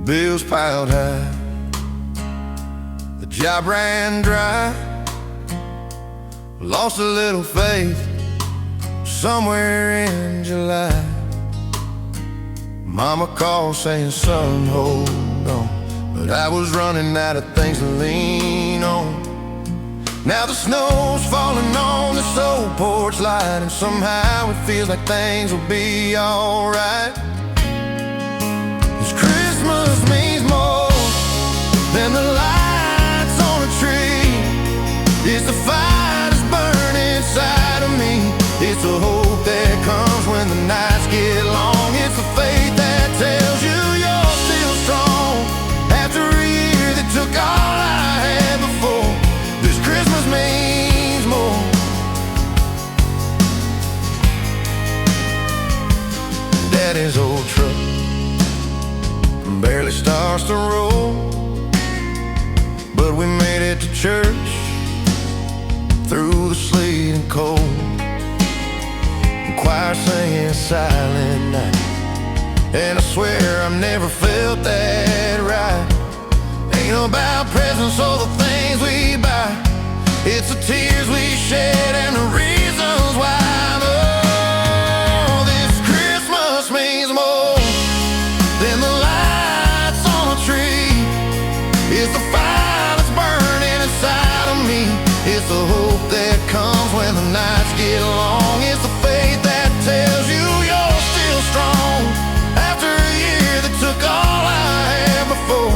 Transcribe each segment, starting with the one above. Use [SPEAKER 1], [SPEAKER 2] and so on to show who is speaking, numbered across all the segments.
[SPEAKER 1] bills piled high, the job ran dry. Lost a little faith somewhere in July. Mama called saying, son, hold on. But I was running out of things to lean on. Now the snow's falling on this old porch light, and somehow it feels like things will be alright. This Christmas means more than the lights on a tree. It's the fire that's burning inside of me. It's the hope that comes when the nights get long. It's the faith that tells you you're still strong after a year that took all I had before. This Christmas means more. Daddy's old truck barely starts to roll, but we made it to church through the sleet and cold. The choir singing Silent Night, and I swear I've never felt that right. Ain't about presents or the things we buy, it's the tears we shed and the reasons why. Oh, this Christmas means more than the lights on a tree. It's the fire that's burning inside of me. It's the hope that comes when the nights get long. It's the faith that tells you you're still strong after a year that took all I had before.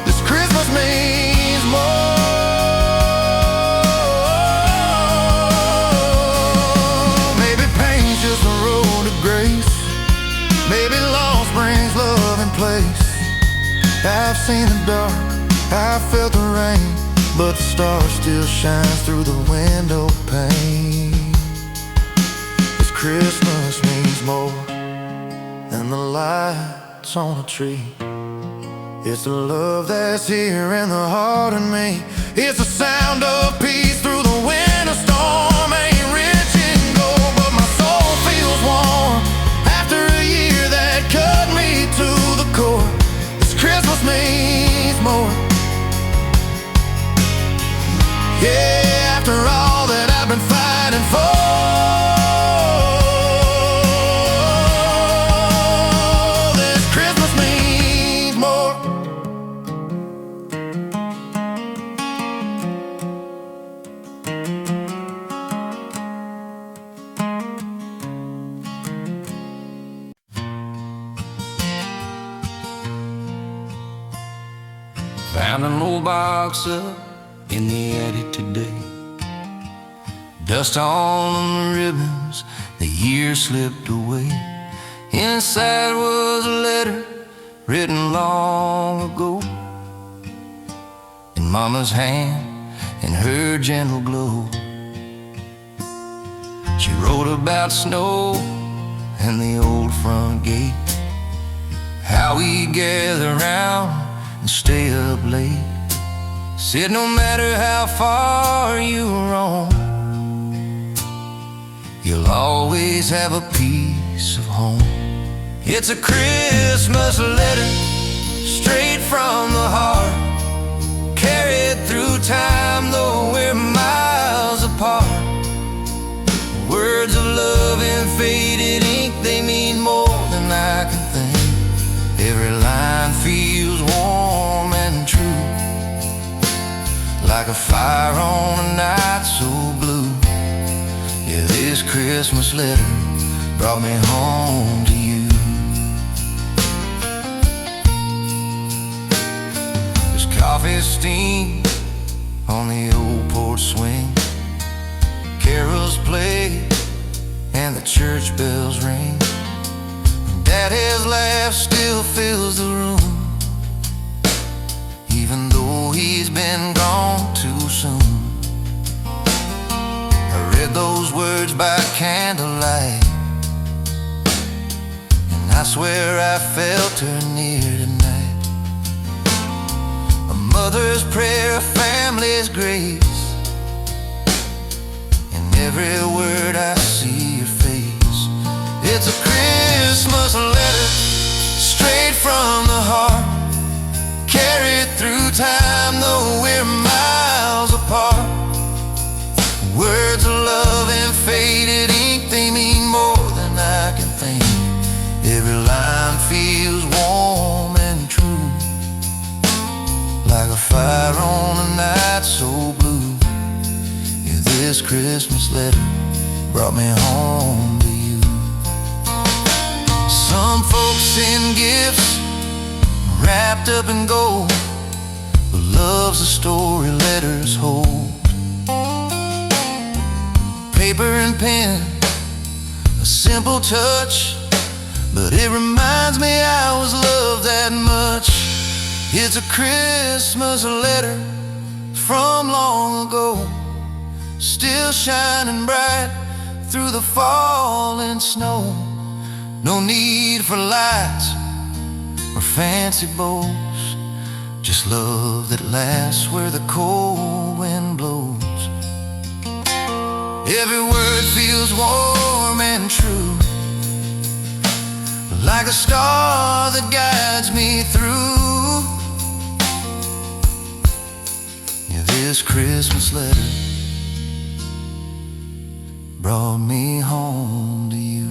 [SPEAKER 1] This Christmas means more. Maybe pain's just a road to grace, maybe loss brings love in place. I've seen the dark, I've felt the rain, but the star still shines through the window pane. This Christmas means more than the lights on a tree. It's the love that's here in the heart of me. It's the sound of peace through the winter storm. Ain't rich in gold, but my soul feels warm after a year that cut me to the core. This Christmas means more. Yeah, after all that I've been fighting for, this Christmas means more.
[SPEAKER 2] Found an old box up in the attic today, dust on the ribbons, the year slipped away. Inside was a letter written long ago, in Mama's hand and her gentle glow. She wrote about snow and the old front gate, how we gather round and stay up late. Said no matter how far you roam, you'll always have a piece of home. It's a Christmas letter straight from the heart, carried through time though we're miles apart. Words of love in faded ink, they mean more than I can think. Every line feels warm and true, like a fire on a night so blue. Yeah, this Christmas letter brought me home to you. There's coffee steam on the old porch swing, carols play and the church bells ring. Daddy's laugh still fills the room, even though he's been gone too soon. I read those words by candlelight, and I swear I felt her near tonight. A mother's prayer, a family's grace, in every word I see your face. It's a Christmas letter straight from the heart, fire on a night so blue. Yeah, this Christmas letter brought me home to you. Some folks send gifts wrapped up in gold, but love's a story letters hold. Paper and pen, a simple touch, but it reminds me I was loved that much. It's a Christmas letter from long ago, still shining bright through the falling snow. No need for lights or fancy bows, just love that lasts where the cold wind blows. Every word feels warm and true, like a star that guides me through. Yeah, this Christmas letter brought me home to you.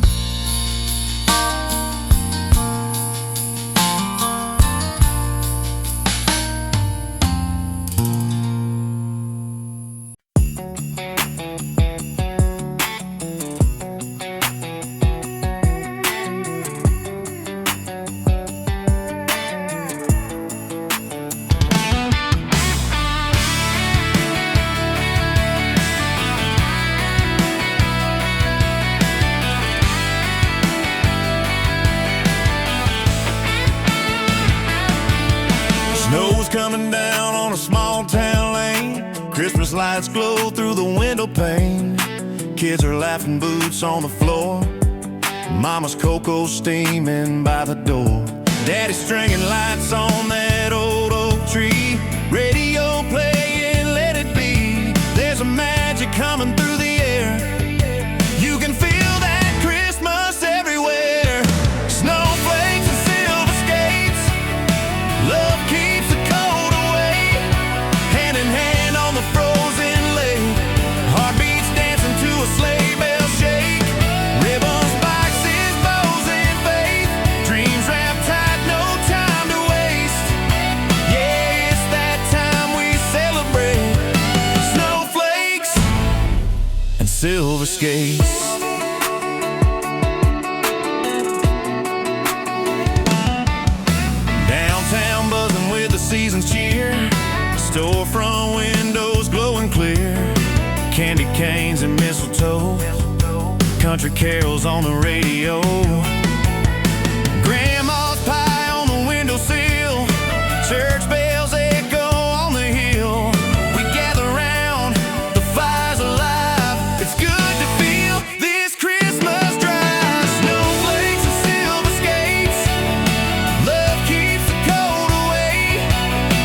[SPEAKER 3] Snow's coming down on a small town lane. Christmas lights glow through the window pane. Kids are laughing, boots on the floor. Mama's cocoa steaming by the door. Daddy's stringing lights on that old oak tree. Radio playing, let it be. There's a magic coming through the air. You can feel that Christmas everywhere. Snowflakes and silver skates. Love keeps the cold away. Hand in hand on the frozen lake. Heartbeats dancing to a sleigh bell shake. Ribbons, boxes, bows, and faith. Dreams wrapped tight, no time to waste. Yeah, it's that time we celebrate. Snowflakes and silver skates. Downtown buzzing with the season's cheer. Storefront windows glowing clear. Candy canes and mistletoe. Country carols on the radio. Grandma's pie on the windowsill. Church bells echo on the hill. We gather round, the fire's alive. It's good to feel this Christmas drive. Snowflakes and silver skates. Love keeps the cold away.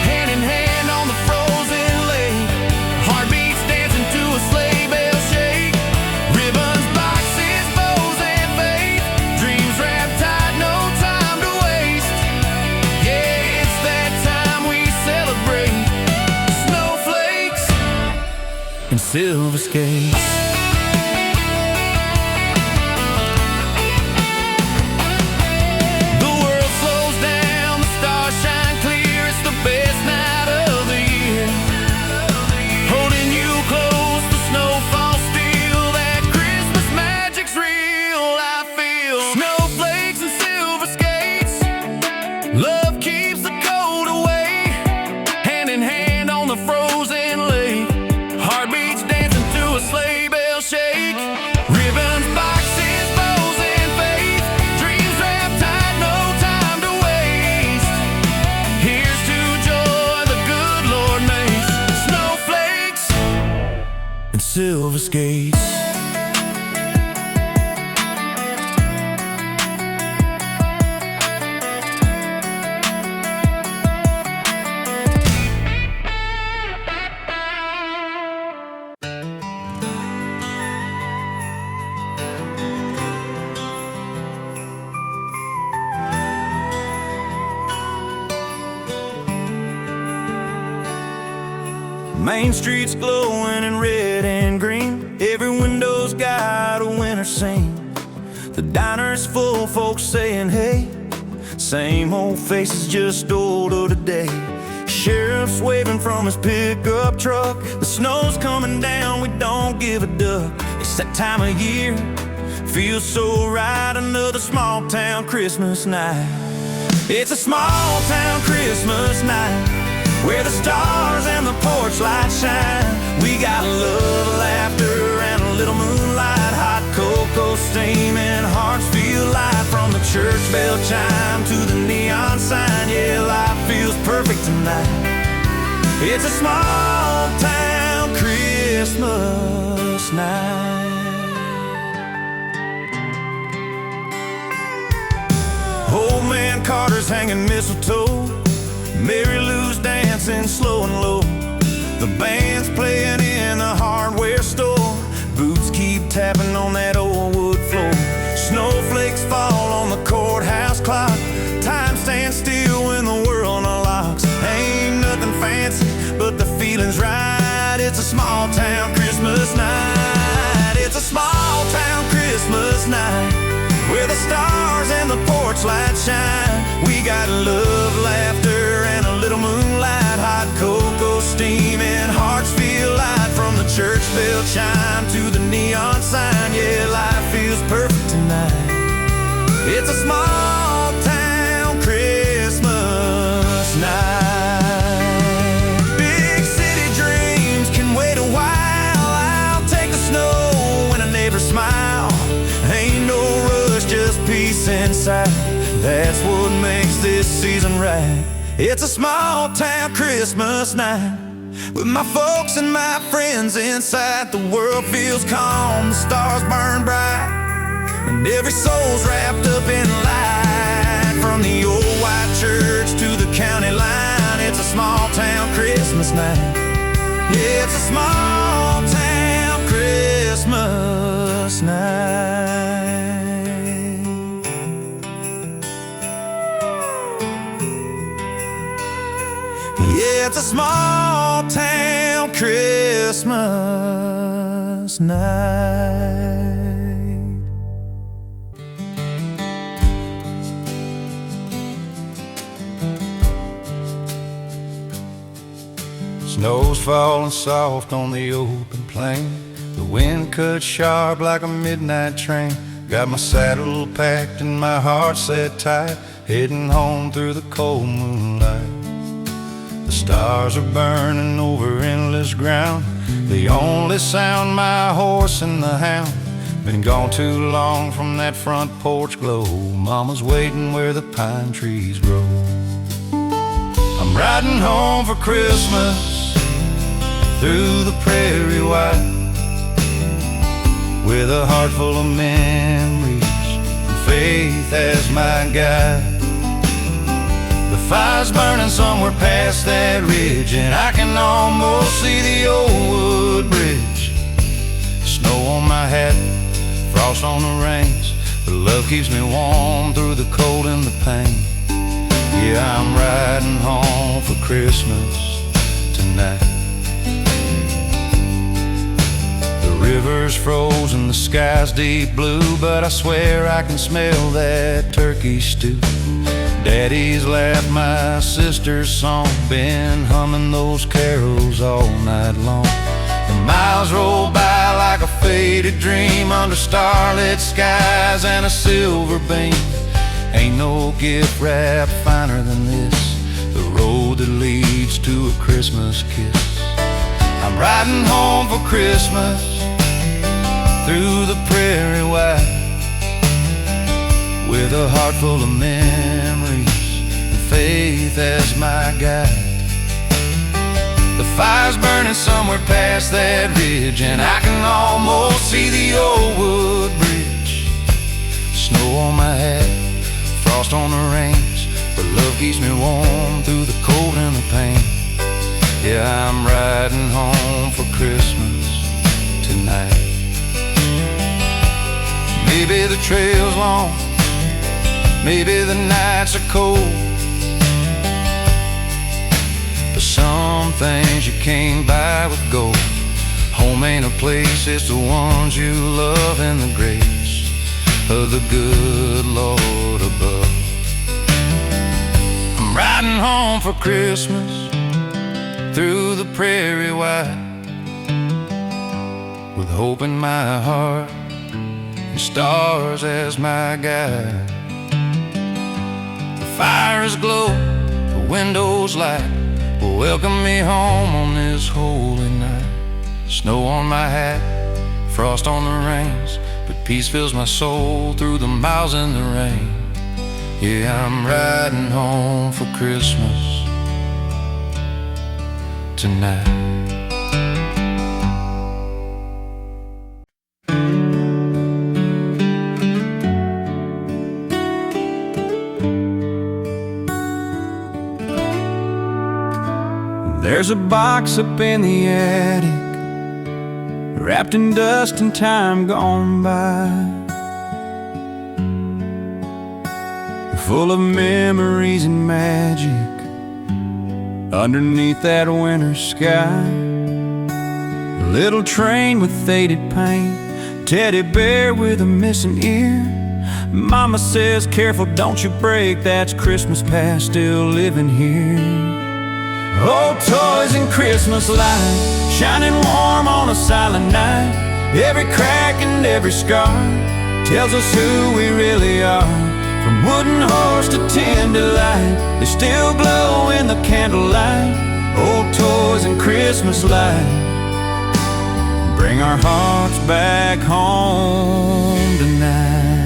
[SPEAKER 3] Hand in hand on the frozen lake. Heartbeats dancing to a sleigh bell shake. Ribbons, boxes, bows, and faith. Dreams wrapped tight, no time to waste. Yeah, it's that time we celebrate. Snowflakes and silver skates. The world slows down, the stars shine clear. It's the best night of the year. Holding you close, the snow falls still. That Christmas magic's real, I feel. Snowflakes and silver skates. Love keeps the cold away. Hand in hand on the frozen lake. Heartbeats dancing to a sleigh bell shake. Ribbons, boxes, bows, and faith. Dreams wrapped tight, no time to waste. Here's to joy the good Lord makes. Snowflakes and silver skates. Main Street's glowing in red and green. Every window's got a winter scene. The diner's full, folks saying hey. Same old faces, just older today. Sheriff's waving from his pickup truck. The snow's coming down, we don't give a duck. It's that time of year, feels so right. Another small town Christmas night. It's a small town Christmas night, where the stars and the porch lights shine. We got love, laughter, and a little moonlight. Hot cocoa steaming, hearts feel light. From the church bell chime to the neon sign, yeah, life feels perfect tonight. It's a small town Christmas night. Old man Carter's hanging mistletoe, Mary Lou's dancing slow and low. The band's playing in the hardware store. Boots keep tapping on that old wood floor. Snowflakes fall on the courthouse clock. Time stands still when the world unlocks. Ain't nothing fancy, but the feeling's right. It's a small town Christmas night. It's a small town Christmas night, where the stars and the porch lights shine. We got love, laughter, and a little moonlight. Hot cocoa steaming, hearts feel light. From the church bell chime to the neon sign, yeah, life feels perfect tonight. It's a small town Christmas night. Big city dreams can wait a while. I'll take the snow when a neighbor smile. Ain't no rush, just peace inside. That's what makes this season right. It's a small town Christmas night, with my folks and my friends inside. The world feels calm, the stars burn bright, and every soul's wrapped up in light. From the old white church to the county line, it's a small town Christmas night. Yeah, it's a small town Christmas night. Yeah, it's a small town Christmas night.
[SPEAKER 1] Snow's falling soft on the open plain. The wind cuts sharp like a midnight train. Got my saddle packed and my heart set tight, heading home through the cold moonlight. The stars are burning over endless ground. The only sound, my horse and the hound. Been gone too long from that front porch glow. Mama's waiting where the pine trees grow. I'm riding home for Christmas through the prairie wide, with a heart full of memories and faith as my guide. The fire's burning somewhere past that ridge, and I can almost see the old wood bridge. Snow on my hat, frost on the reins, but love keeps me warm through the cold and the pain. Yeah, I'm riding home for Christmas tonight. The river's frozen, the sky's deep blue, but I swear I can smell that turkey stew. Daddy's laugh, my sister's song, been humming those carols all night long. The miles roll by like a faded dream, under starlit skies and a silver beam. Ain't no gift wrapped finer than this, the road that leads to a Christmas kiss. I'm riding home for Christmas through the prairie wide, with a heart full of memories and faith as my guide. The fire's burning somewhere past that ridge, and I can almost see the old wood bridge. Snow on my hat, frost on the reins, but love keeps me warm through the cold and the pain. Yeah, I'm riding home for Christmas tonight. Maybe the trail's long, maybe the nights are cold, but some things you can't buy with gold. Home ain't a place, it's the ones you love and the grace of the good Lord above. I'm riding home for Christmas
[SPEAKER 2] through the prairie wide, with hope in my heart and stars as my guide. The fires glow, the windows light, will welcome me home on this holy night. Snow on my hat, frost on the reins, but peace fills my soul through the miles in the rain. Yeah, I'm riding home for Christmas tonight.
[SPEAKER 4] There's a box up in the attic, wrapped in dust and time gone by, full of memories and magic underneath that winter sky. A little train with faded paint, teddy bear with a missing ear. Mama says, careful, don't you break, that's Christmas past, still living here. Old toys and Christmas lights, shining warm on a silent night. Every crack and every scar tells us who we really are. From wooden horse to tin delight, they still glow in the candlelight. Old toys and Christmas lights bring our hearts back home tonight.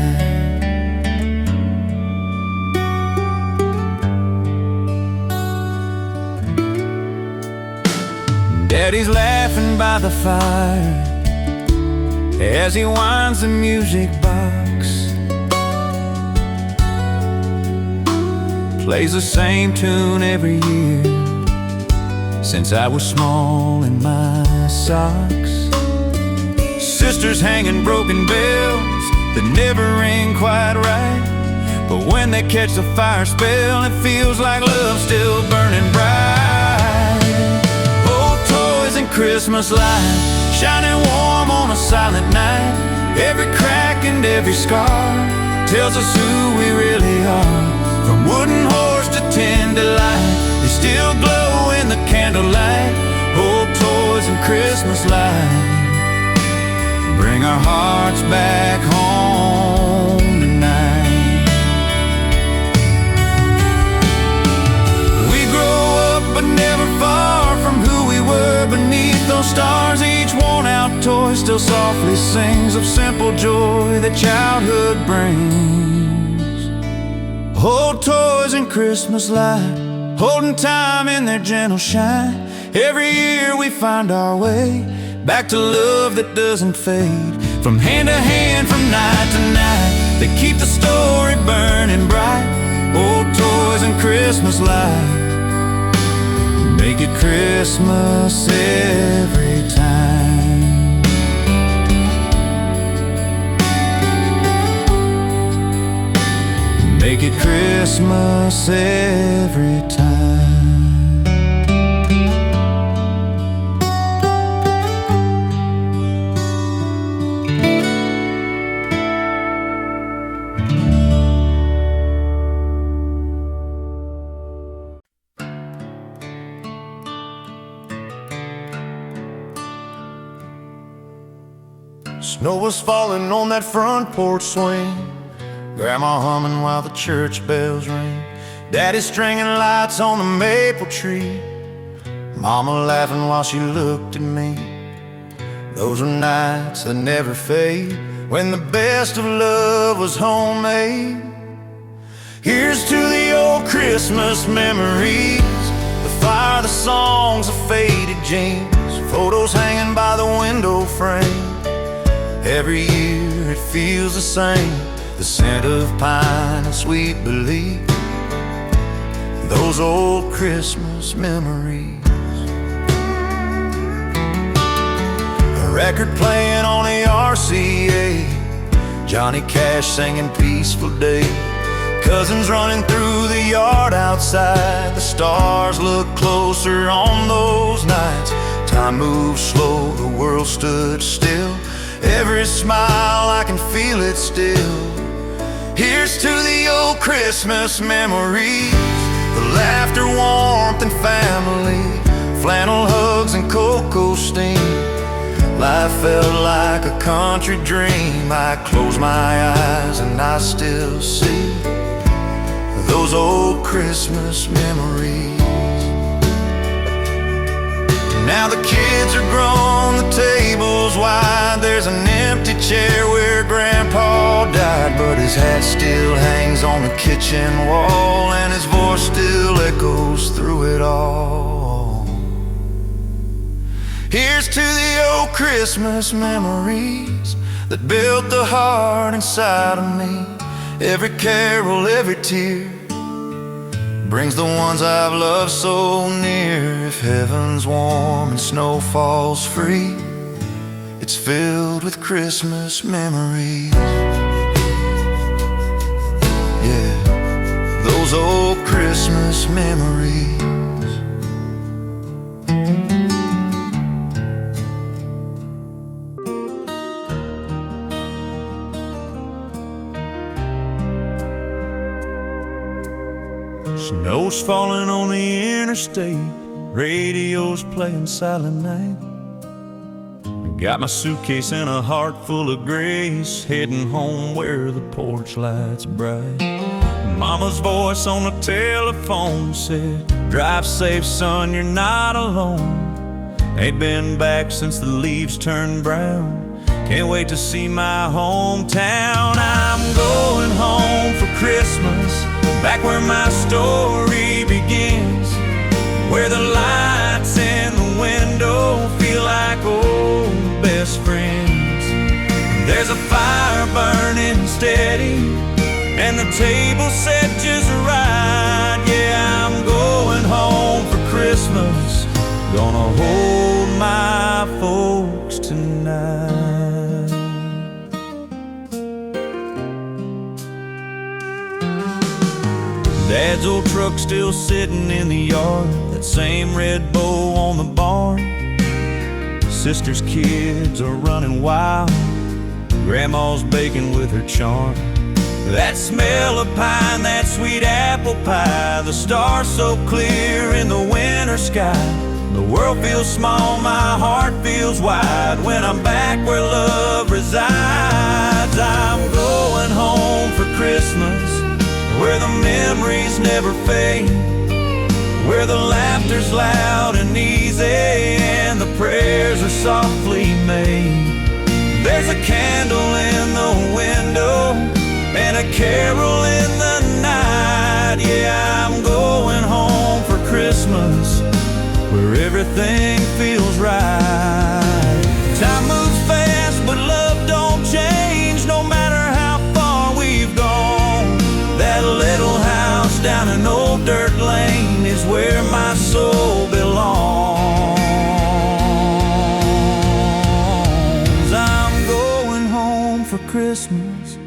[SPEAKER 4] Daddy's laughing by the fire as he winds the music box, plays the same tune every year since I was small in my socks. Sisters hanging broken bells that never ring quite right, but when they catch the fire spell, it feels like love's still burning bright. Old toys and Christmas lights, shining warm on a silent night. Every crack and every scar tells us who we really are. From wooden horse to tin delight, they still glow in the candlelight. Old toys and Christmas lights bring our hearts back home tonight. We grow up but never far from who we were beneath those stars. Each worn-out toy still softly sings of simple joy that childhood brings. Old toys and Christmas light, holding time in their gentle shine. Every year we find our way back to love that doesn't fade. From hand to hand, from night to night, they keep the story burning bright. Old toys and Christmas light make it Christmas every time. Make it Christmas every time.
[SPEAKER 1] Snow was falling on that front porch swing, Grandma humming while the church bells ring, Daddy stringing lights on the maple tree, Mama laughing while she looked at me. Those were nights that never fade, when the best of love was homemade. Here's to the old Christmas memories, the fire, the songs, the faded jeans, photos hanging by the window frame. Every year it feels the same, the scent of pine and sweet belief, those old Christmas memories. A record playing on the RCA, Johnny Cash singing Peaceful Day, cousins running through the yard outside. The stars look closer on those nights. Time moved slow, the world stood still. Every smile, I can feel it still. Here's to the old Christmas memories, the laughter, warmth, and family,
[SPEAKER 2] flannel hugs and cocoa steam. Life felt like a country dream. I close my eyes and I still see those old Christmas memories. Now the kids are grown, the table's wide. There's an empty chair where Grandpa died, but his hat still hangs on the kitchen wall, and his voice still echoes through it all. Here's to the old Christmas memories that built the heart inside of me. Every carol, every tear brings the ones I've loved so near. If heaven's warm and snow falls free, it's filled with Christmas memories. Yeah, those old Christmas memories.
[SPEAKER 4] Snow's falling on the interstate, radio's playing Silent Night. Got my suitcase and a heart full of grace, heading home where the porch light's bright. Mama's voice on the telephone said, "Drive safe, son, you're not alone. Ain't been back since the leaves turned brown. Can't wait to see my hometown. I'm going home for Christmas, back where my story begins, where the lights in the window feel like old best friends. There's a fire burning steady, and the table set just right. Yeah, I'm going home for Christmas, gonna hold my folks tonight." Dad's old truck's still sitting in the yard, that same red bow on the barn. Sister's kids are running wild, Grandma's baking with her charm. That smell of pine, that sweet apple pie, the stars so clear in the winter sky. The world feels small, my heart feels wide, when I'm back where love resides. I'm going home for Christmas, where the memories never fade, where the laughter's loud and easy, and the prayers are softly made. There's a candle in the window and a carol in the night. Yeah, I'm going home for Christmas, where everything feels right. Time moves fast, but love don't change, no matter how far we've gone. That little house down an old dirt lane is where my soul belongs. I'm going home for Christmas,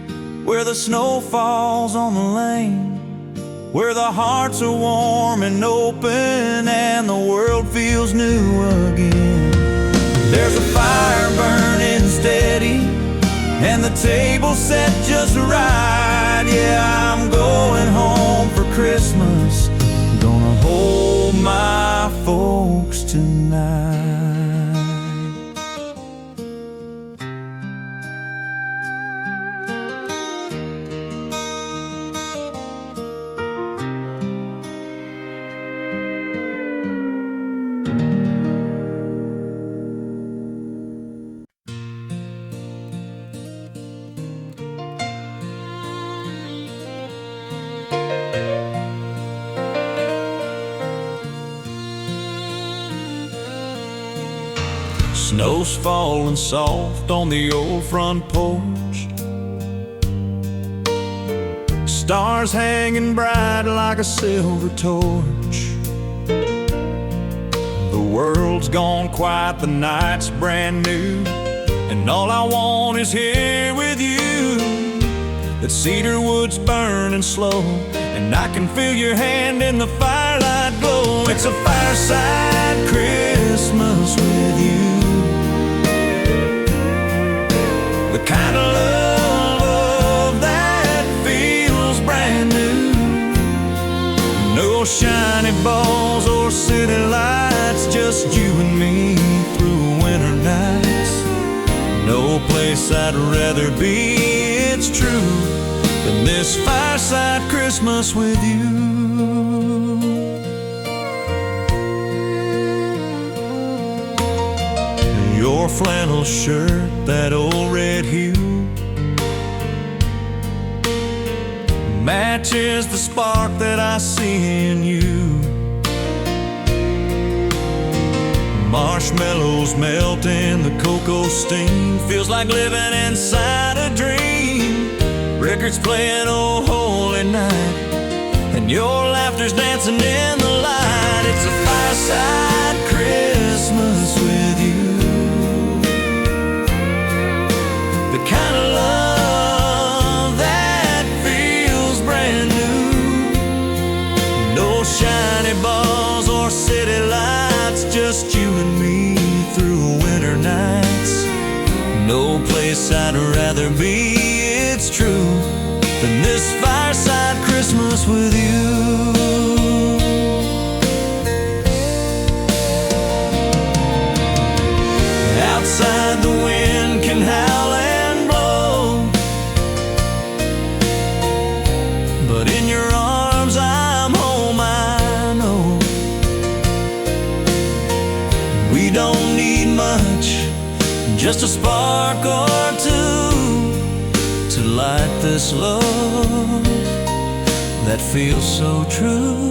[SPEAKER 4] where the snow falls on the lane, where the hearts are warm and open, and the world feels new again. There's a fire burning steady, and the table set just right. Yeah, I'm going home for Christmas, gonna hold my folks tonight. Snow's falling soft on the old front porch, stars hanging bright like a silver torch. The world's gone quiet, the night's brand new, and all I want is here with you. That cedar wood's burning slow, and I can feel your hand in the firelight glow. It's a fireside Christmas with you, the kind of love that feels brand new. No shiny balls or city lights, just just you and me through winter nights. No place I'd rather be, it's true, than this fireside Christmas with you. Your flannel shirt, that old red hue, matches the spark that I see in you. Marshmallows melt in the cocoa steam, feels like living inside a dream. Records playing Oh Holy Night, and your laughter's dancing in the light. It's a fireside Christmas with you. The kind of love that feels brand new. No shiny balls or city lights, just you and me through winter nights. No place I'd rather be, it's true, than this fireside Christmas with you. Outside the wind can howl and blow, but in your arms I'm home, I know. We don't need much, just a spark or two to light this love that feels so true.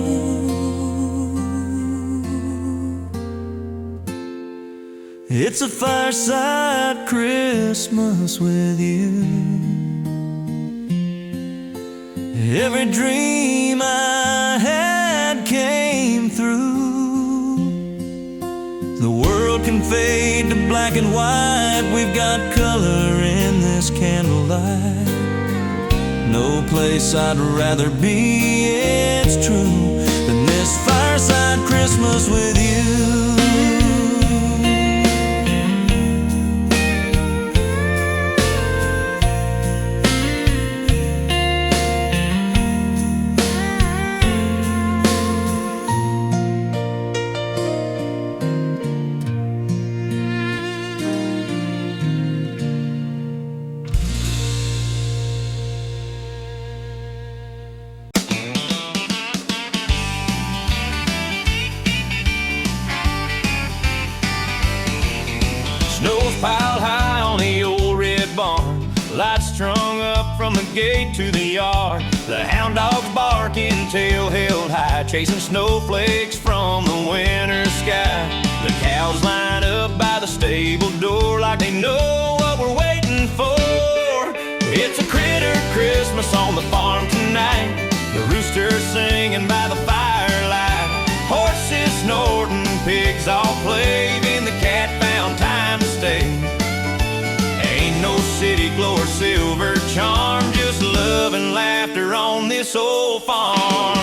[SPEAKER 4] It's a fireside Christmas with you. Every dream I had came through. The world can fade to black and white, we've got color in this candlelight. No place I'd rather be, it's true, than this fireside Christmas with you. Snow's piled high on the old red barn, lights strung up from the gate to the yard. The hound dog's barking, tail held high, chasing snowflakes from the winter sky. The cows line up by the stable door like they know what we're waiting for. It's a critter Christmas on the farm tonight, the rooster singing by the firelight. Horses snorting, pigs all playing, the cat found time to stay. Ain't no city glow or silver charm, just love and laughter on this old farm.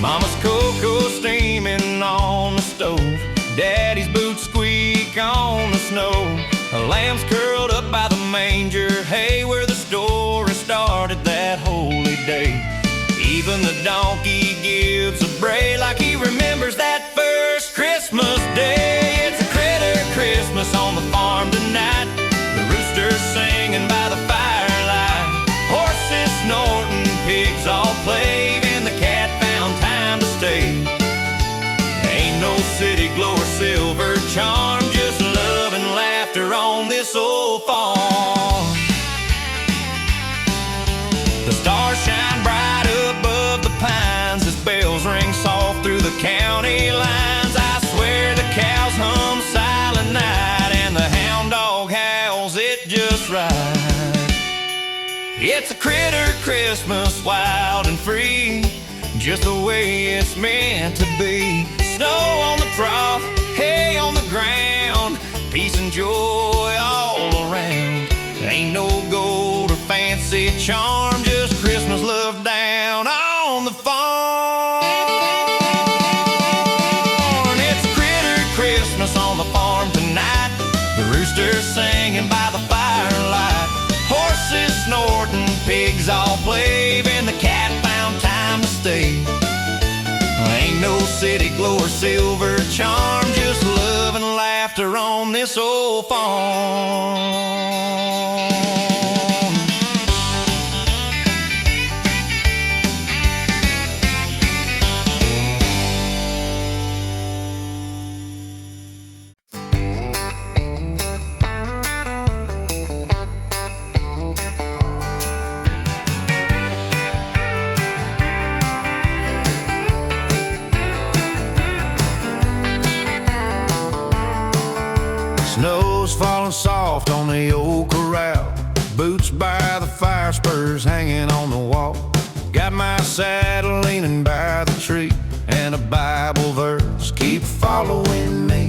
[SPEAKER 4] Mama's cocoa steaming on the stove, Daddy's boots squeak on the snow. A lamb's curled up by the manger hay, where the story started that holy day. Even the donkey gives a bray like he remembers that first Christmas day. It's a critter Christmas on the farm tonight, the rooster singing by the firelight. Horses snorting, pigs all playing, the cat found time to stay. Ain't no city glow or silver charm, just love and laughter on this old farm. The stars shine bright above the pines as bells ring soft through the county lines. I swear the cows hum silent night and the hound dog howls it just right. It's a critter Christmas, wild and free, just the way it's meant to be. Snow on the trough, hay on the ground, peace and joy all around. Ain't no gold or fancy charm, just Christmas love down on the farm. It's a critter Christmas on the farm tonight, the rooster singing by the firelight. Horses snorting, pigs all playing, the cat found time to stay.
[SPEAKER 3] glow or silver charm. Just love and laughter on this old farm. Snow's falling soft on the old corral. Boots by the fire, spurs hanging on the wall. Got my saddle leaning by the tree, and a Bible verse keep following me.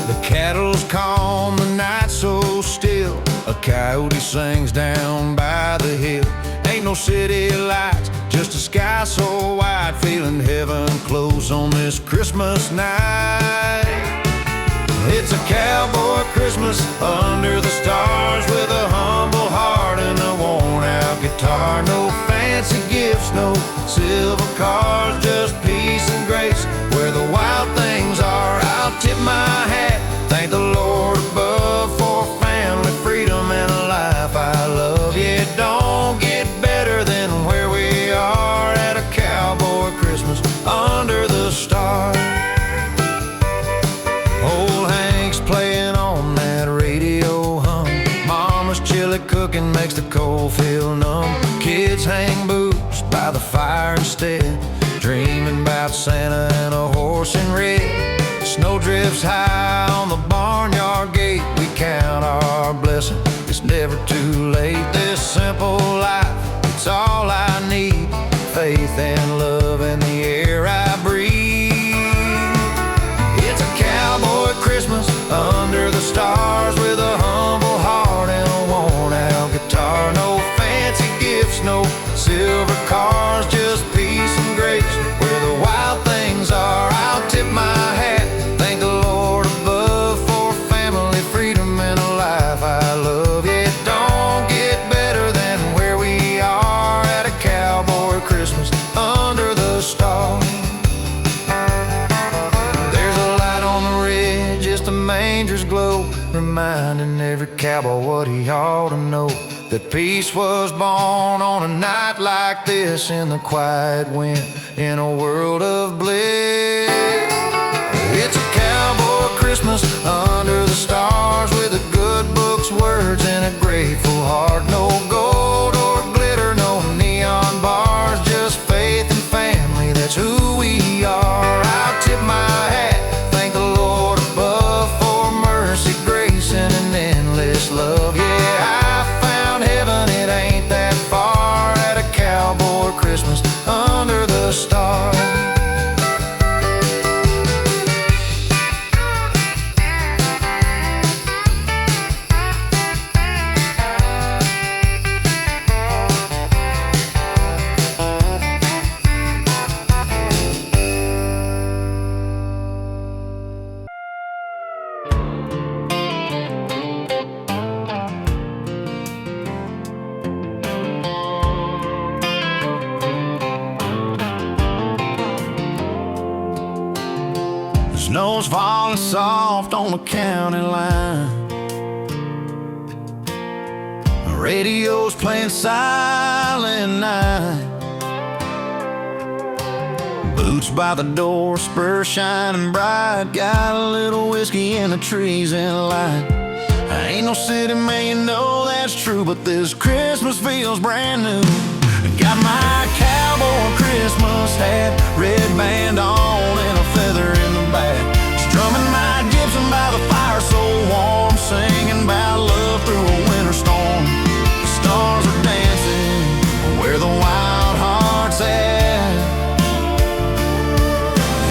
[SPEAKER 3] The cattle's calm, the night so still. A coyote sings down by the hill. Ain't no city lights, just a sky so wide. Feeling heaven close on this Christmas night. It's a cowboy Christmas under the stars, with a humble heart and a worn-out guitar. No fancy gifts, no silver cars, just peace and grace where the wild things are. I'll tip my hat, thank the Lord above for family, freedom, and a life I love. Yeah, it don't get better than where we are at a cowboy Christmas under the stars. Old Hank's playing on that radio hum. Mama's chili cooking makes the cold feel numb. Kids hang boots by the fire instead, dreaming about Santa and a horse in red. Snow drifts high on the barnyard gate. We count our blessings, it's never too late. This simple life, it's all I need. Faith and love in the air I breathe. It's a cowboy Christmas under the stars, with a humble heart and a worn-out guitar. No fancy gifts, no silver cars, just peace and grace where the wild things are. I'll tip my hat, thank the Lord above for family, freedom, and a life I love. It don't get better than where we are at a cowboy Christmas under the stars. There's a light on the ridge, just a manger's glow, reminding every cowboy what he ought to know, that peace was born on a night like this, in the quiet wind, in a world of bliss. It's a cowboy Christmas under the stars, with a good book's words and a grateful heart. No gold or glitter, no neon bars, just faith and family, that's who we are. I'll tip my hat, thank the Lord above for mercy, grace, and an endless love. Yeah, I found heaven, it ain't that far at a cowboy Christmas under the stars. Snow's falling soft on the county line. The radio's playing Silent Night. Boots by the door, spurs shining bright. Got a little whiskey in the trees and light. I ain't no city man, you know that's true, but this Christmas feels brand new. Got my cowboy Christmas hat, red band on and a feather in the back. Strumming my gypsum by the fire so warm, singing about love through a winter storm. The stars are dancing where the wild heart's at.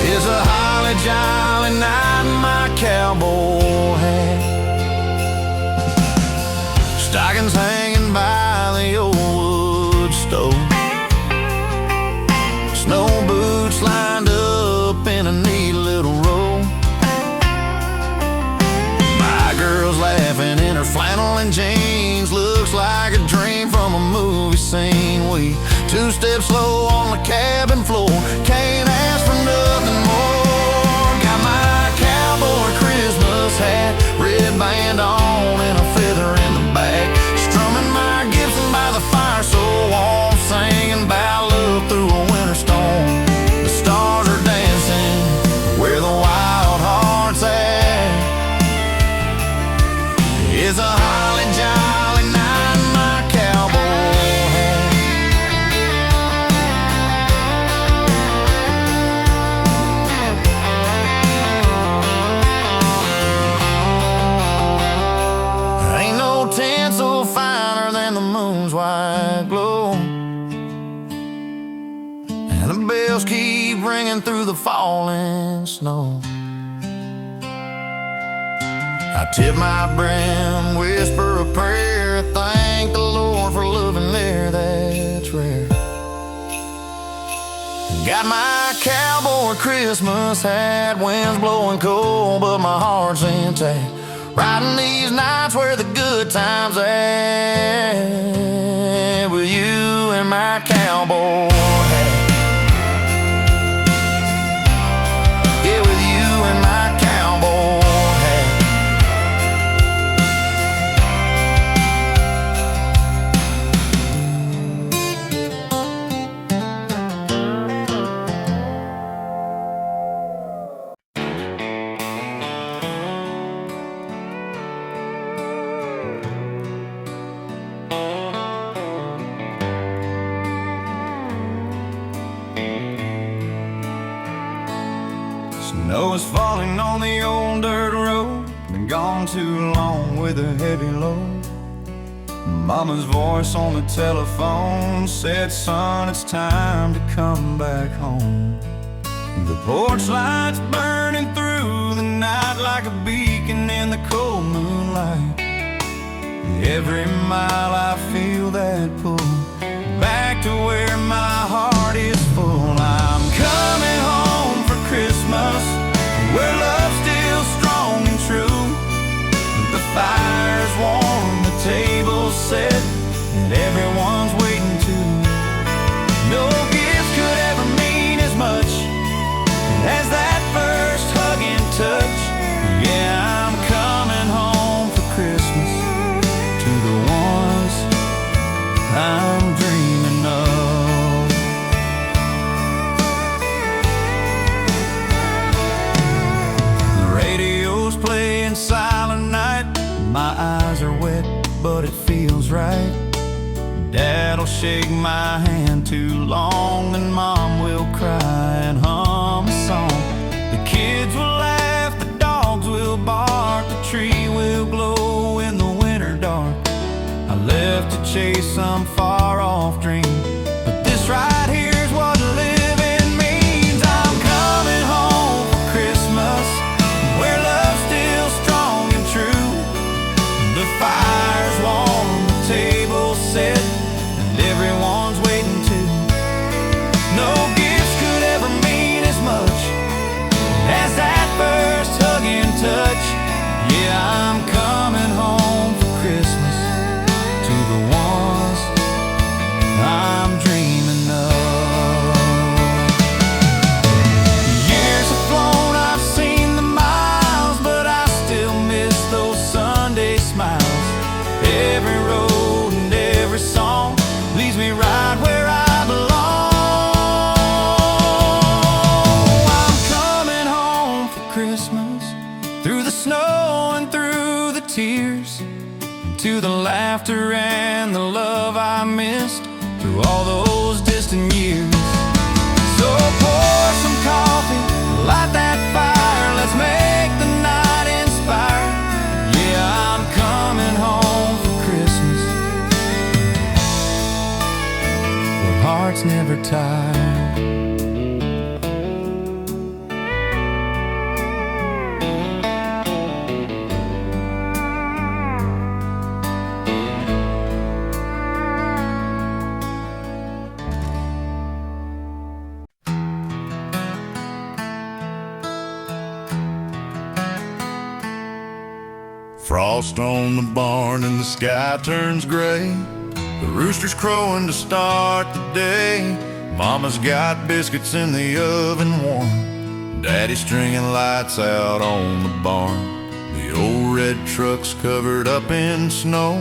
[SPEAKER 3] It's a holly jolly night in my cowboy hat. Stockings hanging by the old wood stove. Snow boots lined up in a neat little row. My girl's laughing in her flannel and jeans. Looks like a dream from a movie scene. We two-step slow on the cabin floor.
[SPEAKER 2] falling snow.
[SPEAKER 1] I tip my brim, whisper a prayer, thank the Lord for loving there, that's rare. Got my cowboy Christmas hat, wind's blowing cold, but my heart's intact. Riding these nights where the good times at, with you and my cowboy hat. Yeah, with you and my cowboy hat.
[SPEAKER 4] Snow is falling on the old dirt road. Been gone too long with a heavy load. Mama's voice on the telephone said, son, it's time to come back home. The porch light's burning through the night like a beacon in the cold moonlight. Every mile I feel that pull back to where my heart is full. I'm coming home for Christmas, where love's still strong and true. The fire's warm, the table's set, and everyone's waiting too. No gift could ever mean as much as that first hug and touch. Yeah, I'm coming home for Christmas to the ones I'm dreaming of. The radio's playing Silent Night. My eyes are wet, but it feels right. Dad'll shake my hand too long, then Mom will cry and hum a song. The kids will laugh, the dogs will bark, the tree will glow in the winter dark. I left to chase some far-off dream, but this right here's what living means. I'm coming home for Christmas, where love's still strong and true. The fire's warm, the table's set, and everyone's waiting too. No gifts could ever mean as much as that first hug and touch. Yeah, I'm coming home for Christmas to the ones I'm dreaming of. Years have flown, I've seen the miles, but I still miss those Sunday smiles. Every road and every song leads me right where I belong. I'm coming home for Christmas, through the snow and through the tears, to the laughter and the love I missed through all those distant years. So pour some coffee, light that fire, let's make the night inspire. Yeah, I'm coming home for Christmas, where hearts never tire.
[SPEAKER 3] Frost on the barn and the sky turns gray. The rooster's crowing to start the day. Mama's got biscuits in the oven warm. Daddy's stringing lights out on the barn. The old red truck's covered up in snow.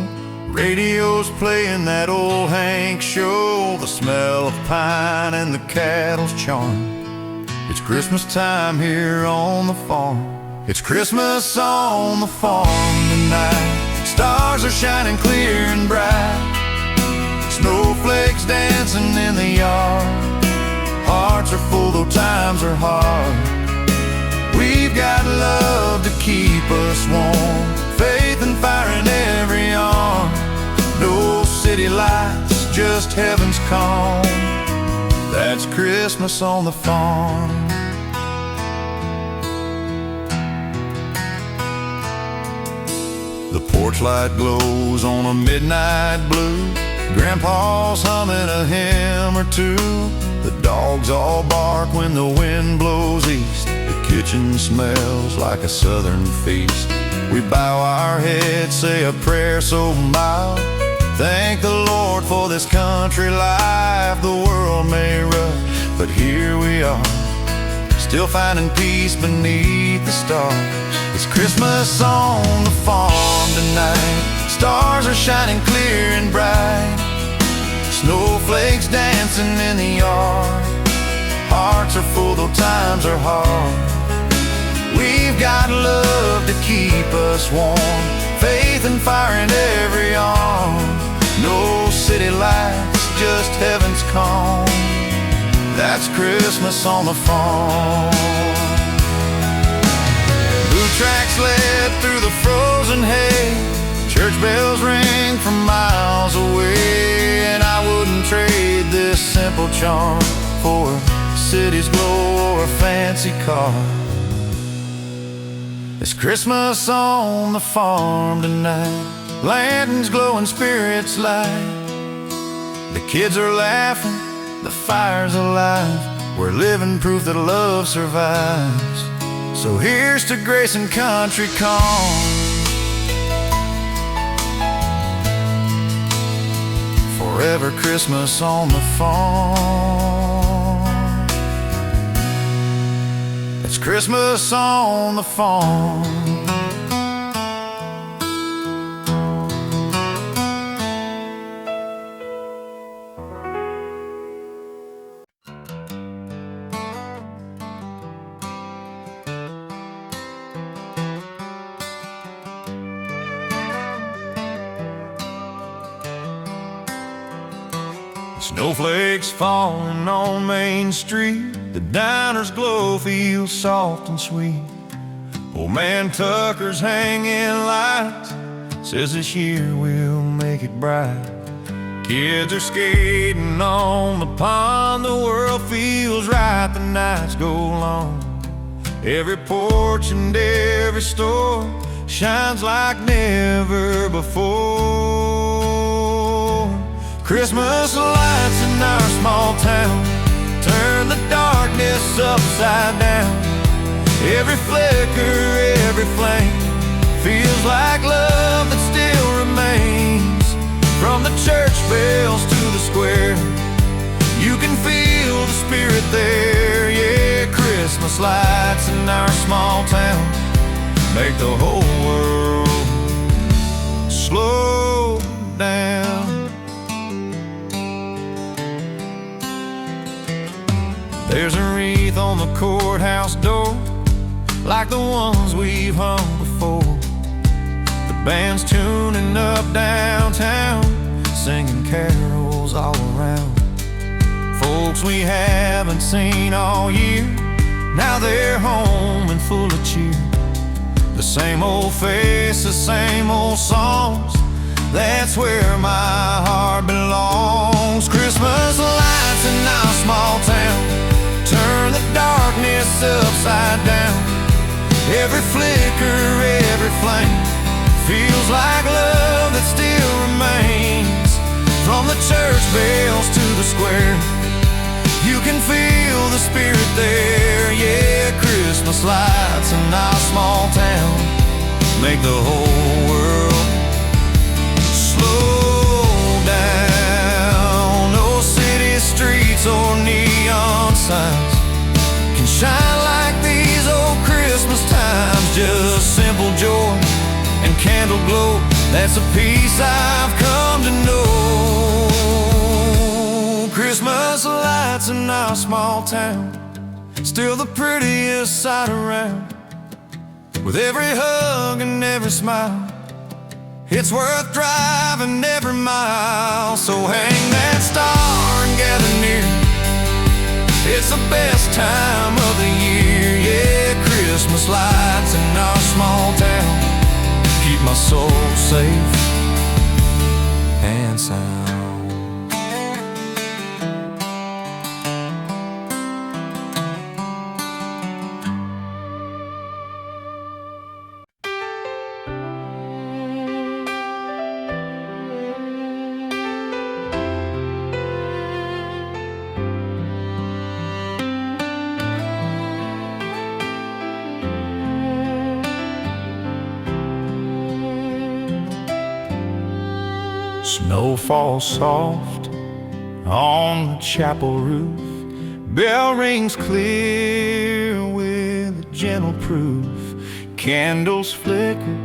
[SPEAKER 3] Radio's playing that old Hank show. The smell of pine and the cattle's charm. It's Christmas time here on the farm. It's Christmas on the farm tonight. Stars are shining clear and bright. Snowflakes dancing in the yard. Hearts are full though times are hard. We've got love to keep us warm, faith and fire in every arm. No city lights, just heaven's calm. That's Christmas on the farm. The porch light glows on a midnight blue. Grandpa's humming a hymn or two. The dogs all bark when the wind blows east. The kitchen smells like a southern feast. We bow our heads, say a prayer so mild. Thank the Lord for this country life. The world may rush, but here we are, still finding peace beneath the stars. It's Christmas on the farm tonight. Stars are shining clear and bright. Snowflakes dancing in the yard. Hearts are full though times are hard. We've got love to keep us warm, faith and fire in every arm. No city lights, just heaven's calm. That's Christmas on the farm. Blue tracks led through the frozen hay. Church bells ring from miles away. And I wouldn't trade this simple charm for a city's glow or a fancy car. It's Christmas on the farm tonight. Lanterns glowing, spirits light. The kids are laughing, the fire's alive. We're living proof that love survives. So here's to grace and country calm. Forever Christmas on the farm. It's Christmas on the farm. Snowflakes falling on Main Street. The diner's glow feels soft and sweet. Old man Tucker's hanging lights, says this year we'll make it bright. Kids are skating on the pond. The world feels right, the nights go long. Every porch and every store shines like never before. Christmas lights in our small town turn the darkness upside down. Every flicker, every flame feels like love that still remains. From the church bells to the square, you can feel the spirit there. Yeah, Christmas lights in our small town make the whole world slow down. There's a wreath on the courthouse door, like the ones we've hung before. The band's tuning up downtown, singing carols all around. Folks we haven't seen all year, now they're home and full of cheer. The same old face, the same old songs, that's where my heart belongs. Christmas lights in our small town turn the darkness upside down. Every flicker, every flame feels like love that still remains. From the church bells to the square, you can feel the spirit there. Yeah, Christmas lights in our small town make the whole world slow down. No city streets or neon signs can shine like these old Christmas times. Just simple joy and candle glow, that's a peace I've come to know. Christmas lights in our small town, still the prettiest sight around. With every hug and every smile, it's worth driving every mile. So hang that star and gather near, it's the best time of the year. Yeah, Christmas lights in our small town keep my soul safe and sound.
[SPEAKER 4] Snow falls soft on the chapel roof. Bell rings clear with a gentle proof. Candles flicker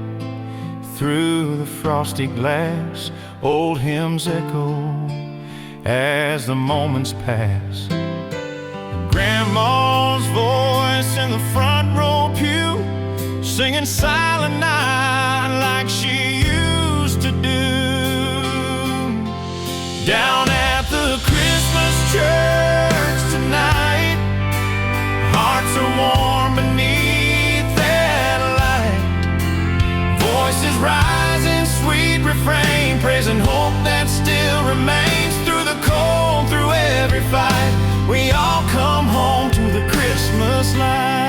[SPEAKER 4] through the frosty glass. Old hymns echo as the moments pass. And Grandma's voice in the front row pew, singing Silent Night like she used to do. Down at the Christmas church tonight, hearts are warm beneath that light. Voices rising, sweet refrain, praising hope that still remains. Through the cold, through every fight, we all come home to the Christmas light.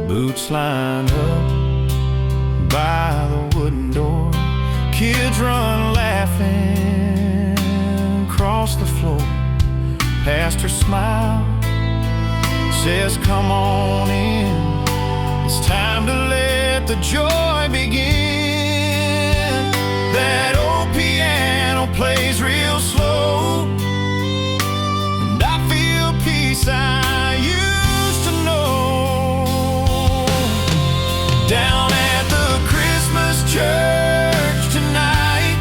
[SPEAKER 4] Boots lined up by the wooden door. Kids run laughing across the floor. Pastor smile says, come on in. It's time to let the joy begin. That old piano plays real slow, and I feel peace I used to know. Down at the Christmas church tonight,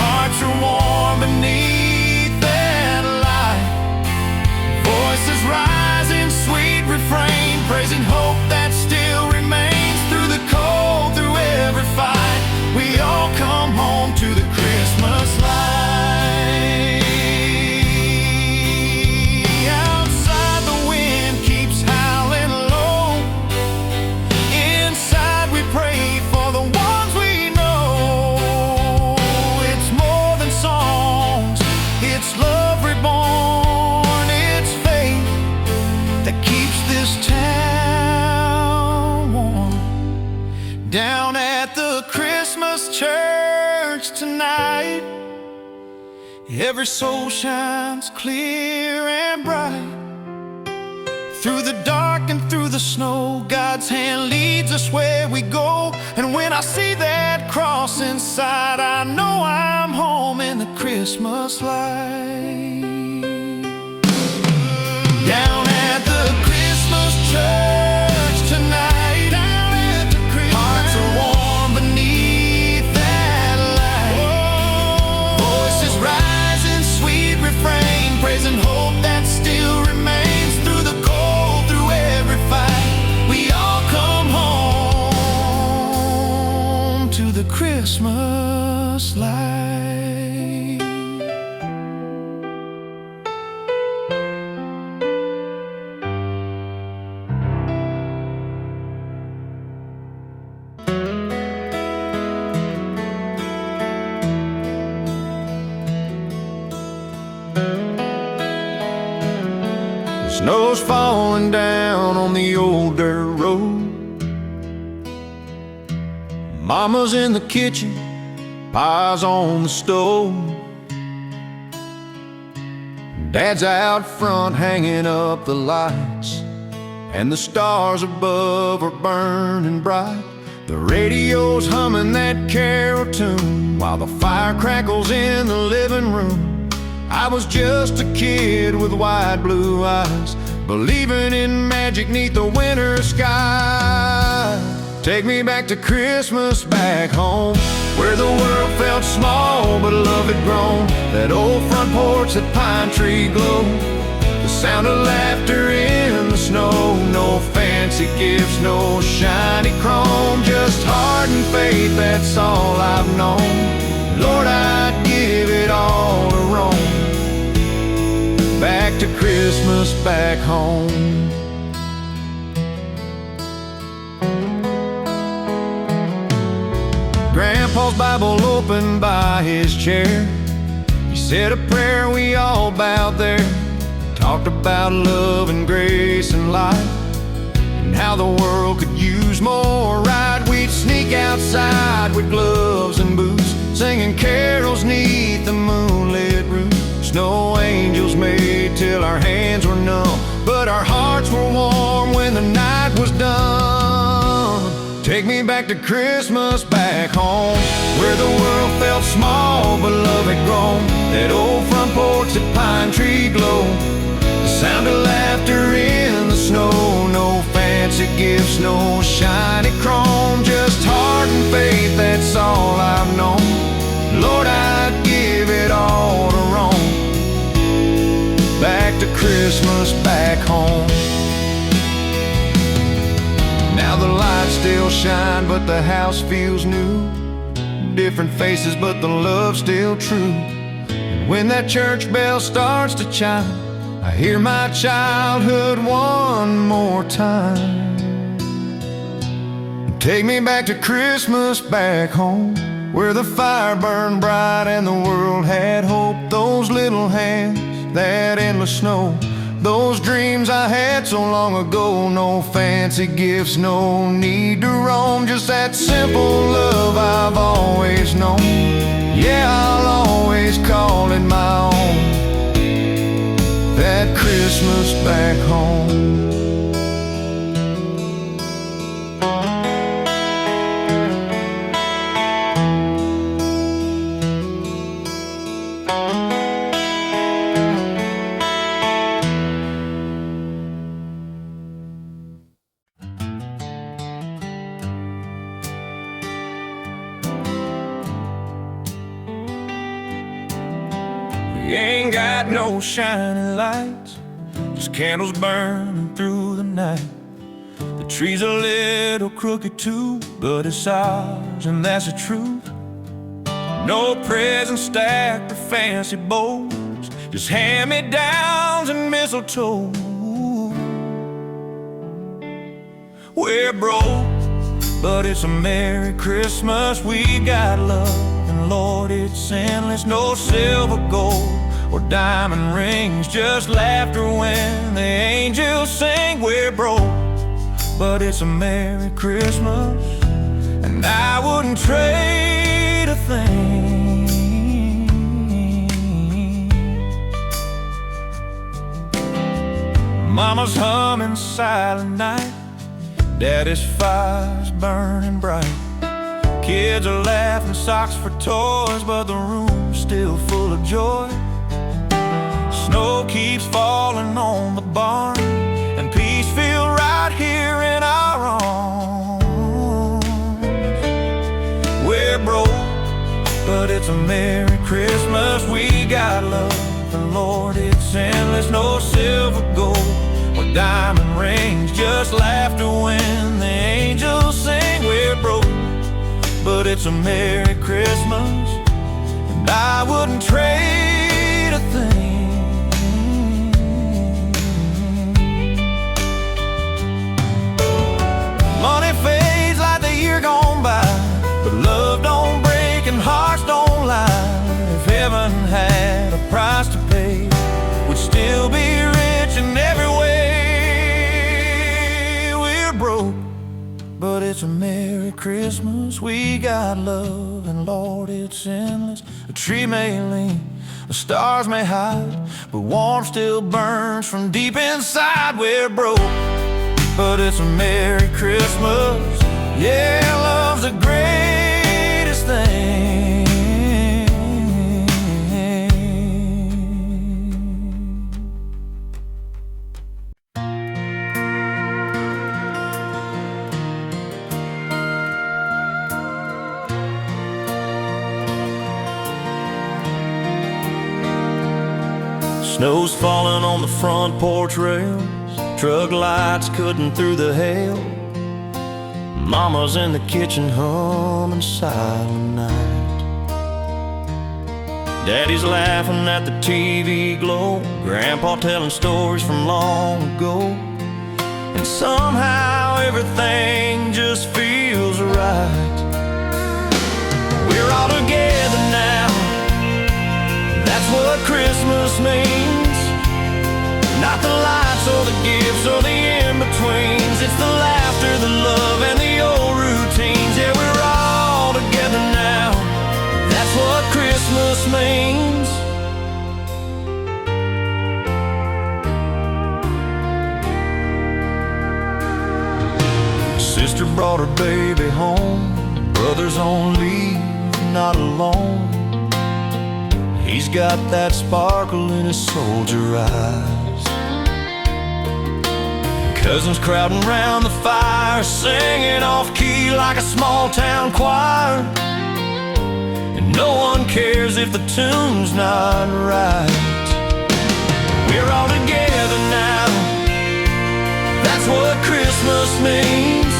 [SPEAKER 4] hearts are warm beneath that light. Voices rising, sweet refrain, praising hope that still remains. Through the cold, through every fight, we all come home to the Christmas light. Outside the wind keeps howling low. Inside we pray for the ones we know. It's more than songs, it's love reborn. It's faith that keeps this town warm. Down at the Christmas church tonight, every soul shines clear and bright. Through the dark and through the snow, God's hand leads us where we go. And when I see that cross inside, I know I'm home in the Christmas light. Down at the Christmas church tonight, hearts are warm beneath that light. Voices rising, sweet refrain, praising hope that still remains. Through the cold, through every fight, we all come home to the Christmas light. Snow's falling down on the old dirt road. Mama's in the kitchen, Pa's on the stove. Dad's out front hanging up the lights, and the stars above are burning bright. The radio's humming that carol tune while the fire crackles in the living room. I was just a kid with wide blue eyes, believing in magic 'neath the winter sky. Take me back to Christmas back home, where the world felt small but love had grown. That old front porch, that pine tree glow, the sound of laughter in the snow. No fancy gifts, no shiny chrome, just heart and faith, that's all I've known. Lord, I'd give it all to Rome, back to Christmas back home. Grandpa's Bible open by his chair. He said a prayer, we all bowed there. Talked about love and grace and light, and how the world could use more right. We'd sneak outside with gloves and boots, singing carols 'neath the moonlit roof. Snow angels made till our hands were numb, but our hearts were warm when the
[SPEAKER 3] back to Christmas back home, where the world felt small but love had grown. That old front porch, that pine tree glow, the sound of laughter in the snow. No fancy gifts, no shiny chrome, just heart and faith, that's all I've known. Lord, I'd give it all to roam back to Christmas back home. Now the lights still shine, but the house feels new. Different faces, but the love's still true. And when that church bell starts to chime, I hear my childhood one more time. Take me back to Christmas back home, where the fire burned bright and the world had hope. Those little hands, that endless snow, those dreams I had so long ago. No fancy gifts, no need to roam, just that simple love I've always known. Yeah, I'll always call it my own, that Christmas back home. We ain't got no shining lights, just candles burning through the night. The tree's a little crooked too, but it's ours and that's the truth. No presents stacked or fancy bows, just hand-me-downs and mistletoe. We're broke, but it's a Merry Christmas. We got love, and Lord, it's endless. No silver, gold, or diamond rings, just laughter when the angels sing. We're broke, but it's a Merry Christmas, and I wouldn't trade a thing. Mama's humming Silent Night, Daddy's fire's burning bright. Kids are laughing, socks for toys, but the room's still full of joy. Snow keeps falling on the barn, and peace feels right here in our arms. We're broke, but it's a Merry Christmas. We got love, and Lord, it's endless. No silver, gold, or diamond rings, just laughter when the angels sing. We're broke, but it's a Merry Christmas, and I wouldn't trade a thing. Money fades like the year gone by, but love don't break and hearts don't lie. If heaven had a price to pay, we'd still be rich in every way. We're broke, but it's a Merry Christmas. We got love, and Lord, it's endless. A tree may lean, the stars may hide, but warmth still burns from deep inside. We're broke, but it's a Merry Christmas. Yeah, love's the greatest thing. Snow's falling on the front porch rails, truck lights cutting through the hail. Mama's in the kitchen humming Silent Night. Daddy's laughing at the TV glow, Grandpa telling stories from long ago. And somehow everything just feels right. We're all together now, that's what Christmas means. Not the lights or the gifts or the in-betweens, it's the laughter, the love, and the old routines. Yeah, we're all together now, that's what Christmas means.
[SPEAKER 4] sister brought her baby home. Brother's on leave, not alone. He's got that sparkle in his soldier eyes. Cousins crowding round the fire, singing off key like a small town choir. And no one cares if the tune's not right. We're all together now. That's what Christmas means.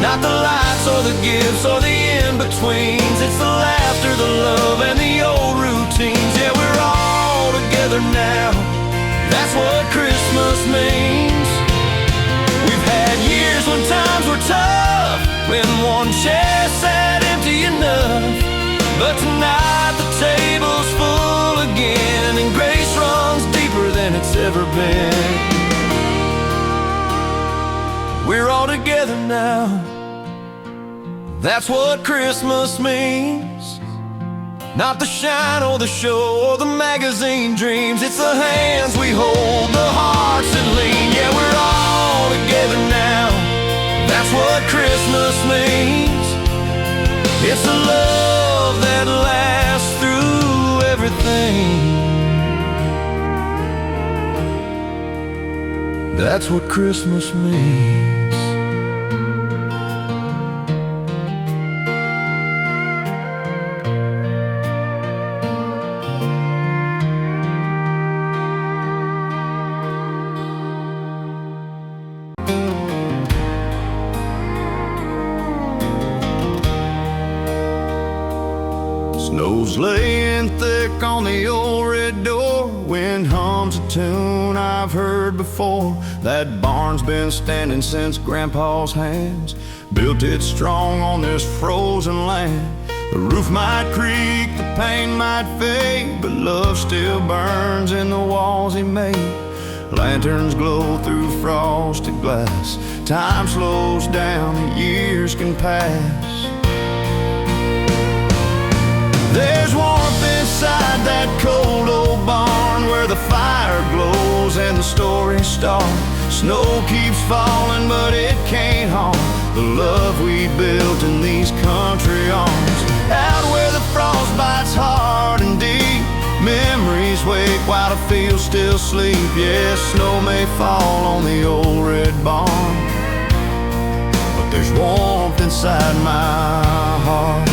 [SPEAKER 4] Not the lights or the gifts or the in-betweens. It's the laughter, the love, and the old routines. Yeah, we're all together now. That's what Christmas means. We've had years when times were tough, when one chair sat empty enough. But tonight the table's full again, and grace runs deeper than it's ever been. We're all together now. That's what Christmas means. Not the shine or the show or the magazine dreams. It's the hands we hold, the hearts that lean. Yeah, we're all together now. That's what Christmas means. It's the love that lasts through everything. That's what Christmas means.
[SPEAKER 3] Snow's laying thick on the old red door. Wind hums a tune I've heard before. That barn's been standing since Grandpa's hands built it strong on this frozen land. The roof might creak, the paint might fade, but love still burns in the walls he made. Lanterns glow through frosted glass. Time slows down, the years can pass. There's warmth inside that cold old barn, where the fire glows and the stories start. Snow keeps falling, but it can't harm the love we built in these country arms. Out where the frost bites hard and deep, memories wake while the fields still sleep. Yeah, snow may fall on the old red barn, but there's warmth inside my heart.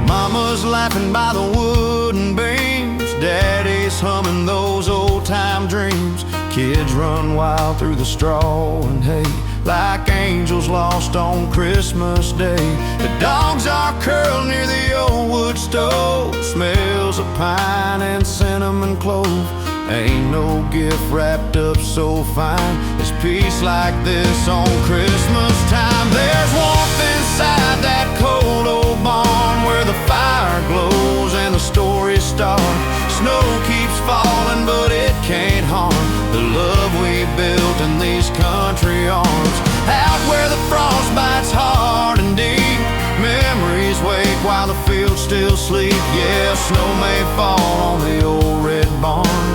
[SPEAKER 3] Mama's laughing by the wooden beams, Daddy's humming those old-time dreams. Kids run wild through the straw and hay, like angels lost on Christmas Day. The dogs are curled near the old wood stove, smells of pine and cinnamon clove. Ain't no gift wrapped up so fine as peace like this on Christmas time. There's warmth inside that cold old barn, where the fire glows and the stories start. Snow keeps falling, but it can't harm the love we built in these country arms. Out where the frost bites hard and deep, memories wake while the fields still sleep. Yeah, snow may fall on the old red barn,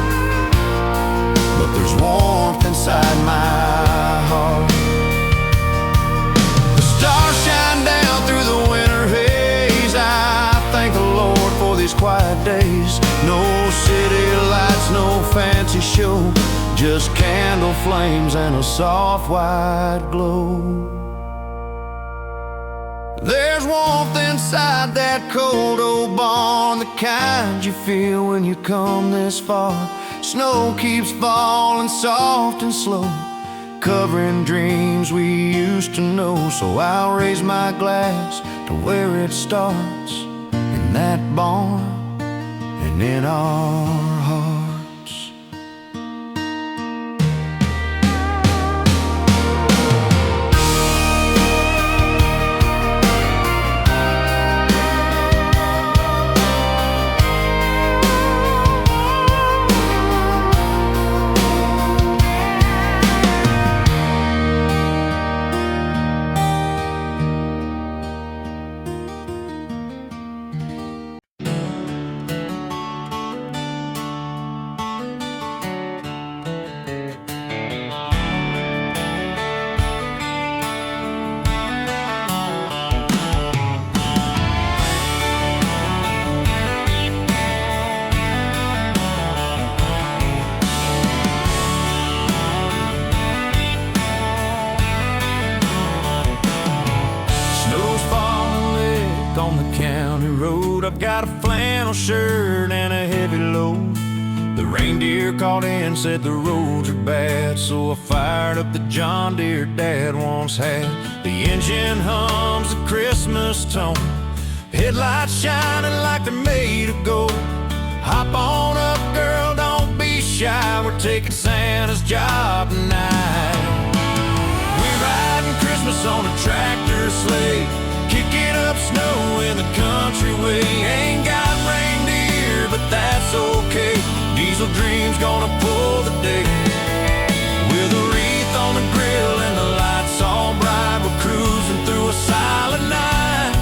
[SPEAKER 3] but there's warmth inside my heart. The stars shine down through the winter haze. I thank the Lord for these quiet days. No city lights, no fancy show, just candle flames and a soft white glow. There's warmth inside that cold old barn, the kind you feel when you come this far. Snow keeps falling soft and slow, covering dreams we used to know. So I'll raise my glass to where it starts, in that barn and in our hearts. flannel shirt and a heavy load. The reindeer called in, said the roads are bad, so I fired up the John Deere Dad once had. The engine hums a Christmas tone, headlights shining like they're made of gold. Hop on up, girl, don't be shy, we're taking Santa's job tonight. We're riding Christmas on a tractor sleigh, kicking up snow in the country way. Ain't got reindeer, but that's okay, Diesel Dream's gonna pull the day. With a wreath on the grill and the lights all bright, we're cruising through a silent night.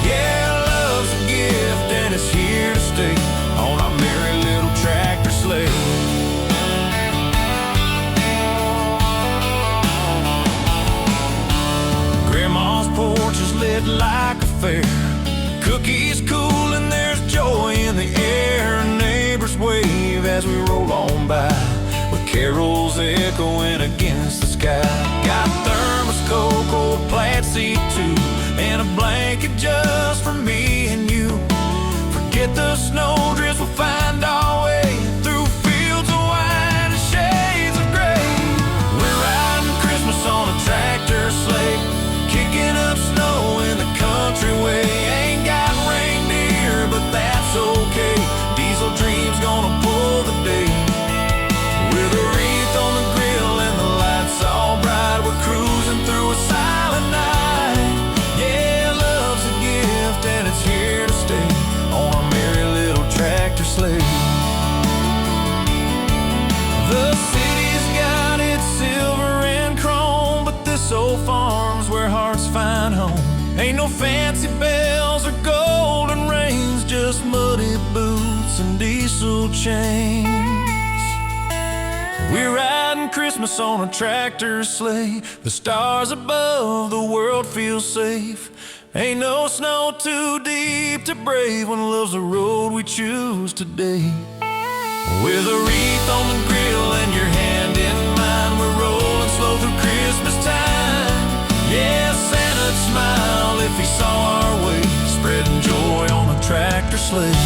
[SPEAKER 3] Yeah, love's a gift and it's here to stay on our merry little tractor sleigh. Grandma's porch is lit like a fair, cookies cool and there's joy in the air. Neighbors wave as we roll on by, with carols echoing against the sky. Got thermos Coke, old plaid seat too, and a blanket just for me and you. Forget the snowdrifts, we'll find our way through fields of white and shades of gray. We're riding Christmas on a tractor sleigh, kicking up snow in the country way. Ain't got reindeer, but that's okay, Diesel Dream's gonna pull the day. With a wreath on the grill and the lights all bright, we're cruising through a silent night. Yeah, love's a gift and it's here to stay on our merry little tractor sleigh. The city's got its silver and chrome, but this old farm's where hearts find home. Ain't no fancy bells or golden rings, just muddy boots and diesel chains. We're riding Christmas on a tractor sleigh, the stars above, the world feels safe. Ain't no snow too deep to brave when love's the road we choose today. With a wreath on the grill and your hand in mine, we're rolling slow through Christmas time. Yeah, Santa'd smile if he saw our way, spreading joy on the tractor sleigh.